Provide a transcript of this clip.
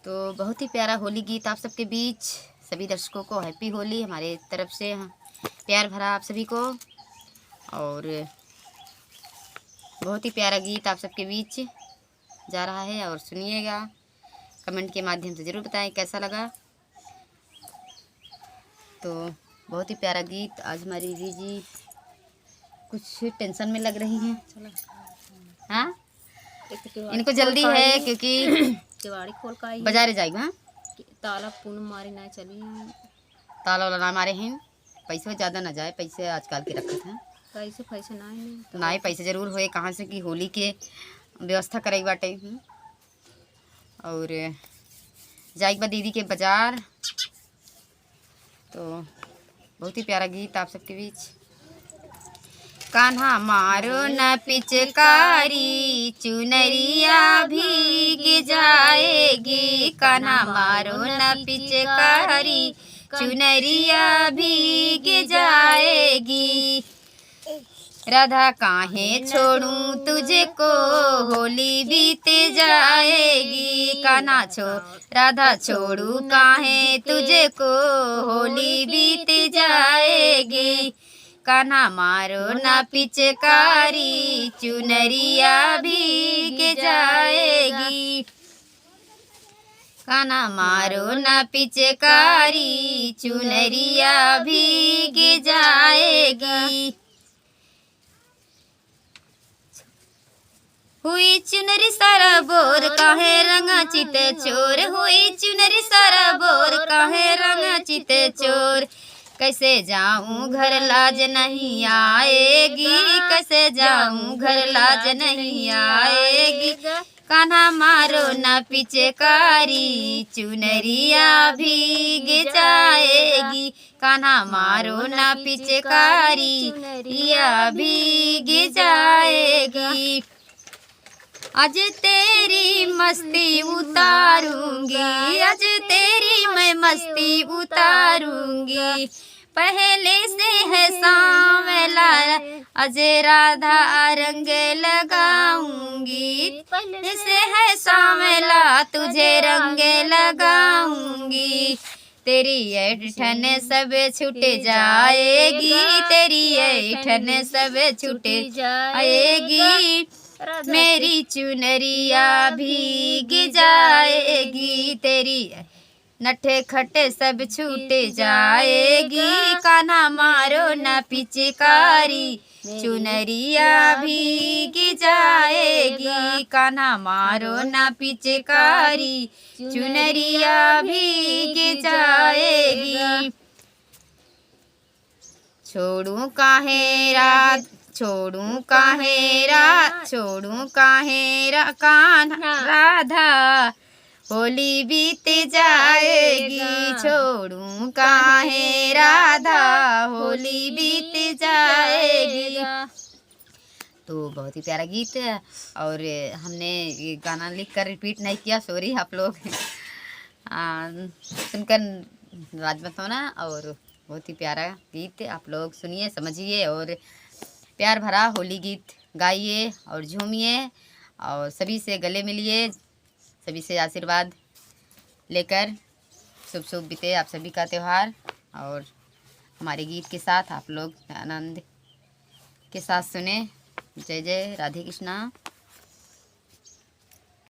तो बहुत ही प्यारा होली गीत आप सबके बीच। सभी दर्शकों को हैप्पी होली हमारे तरफ से, प्यार भरा आप सभी को। और बहुत ही प्यारा गीत आप सबके बीच जा रहा है और सुनिएगा। कमेंट के माध्यम से ज़रूर बताएं कैसा लगा। तो बहुत ही प्यारा गीत। आज हमारी दीदी जी कुछ टेंशन में लग रही हैं। हाँ, इनको जल्दी है क्योंकि किवाड़ी खोल का बाजारे जाएगा। हाँ, ताला पुन मारे ना चली, ताला वाला ना मारे हैं। पैसे ज़्यादा ना जाए, पैसे आजकल के रखत हैं। पैसे ना है तो ना ही पैसे जरूर होए कहाँ से कि होली के व्यवस्था करे बाटे। और जाएक बा दीदी के बाजार। तो बहुत ही प्यारा गीत आप सबके बीच। कान्हा मारो न पिचकारी चुनरिया भीग जाएगी। कान्हा मारो न पिचकारी चुनरिया भीग जाएगी। राधा काहे छोड़ूं तुझको होली बीत जाएगी। कान्हा राधा छोड़ू काहे तुझको होली बीत जाएगी। कान्हा मारो ना पिचकारी चुनरिया भीग जाएगी। कान्हा मारो ना पिचकारी चुनरिया भीग जाएगी। हुई चुनरी सारा बोर काहे रंगा चिते चोर। हुई चुनरी सारा बोर काहे रंगा चिते चोर। कैसे जाऊं घर लाज नहीं आएगी। कैसे जाऊं घर लाज नहीं आएगी। कान्हा मारो ना पिचकारी चुनरिया भीग जाएगी। कान्हा मारो ना पिचकारी चुनरिया भीग जाएगी। आज तेरी मस्ती उतारूंगी, आज तेरी मैं मस्ती उतारूंगी। पहले से है सांवला आज राधा रंग लगाऊंगी। पहले से है सांवला तुझे रंग लगाऊंगी। तेरी ऐठन सब छूट जाएगी। तेरी ऐठन सब छूट जाएगी। मेरी चुनरिया भीग जाएगी। तेरी नठे खटे सब छूट जाएगी। कान्हा मारो ना पिचकारी चुनरिया भीग जाएगी। कान्हा मारो ना पिचकारी चुनरिया भीग जाएगी। छोड़ू काहे रात छोड़ू काहे कान्हा राधा होली बीत जाएगी। छोड़ू काहे राधा होली बीत जाएगी। तो बहुत ही प्यारा गीत है और हमने ये गाना लिखकर रिपीट नहीं किया, सॉरी आप लोग सुनकर राज मत होना। और बहुत ही प्यारा गीत आप लोग सुनिए, समझिए और प्यार भरा होली गीत गाइए और झूमिए और सभी से गले मिलिए, सभी से आशीर्वाद लेकर शुभ शुभ बीते आप सभी का त्यौहार। और हमारे गीत के साथ आप लोग आनंद के साथ सुने। जय जय राधे कृष्णा।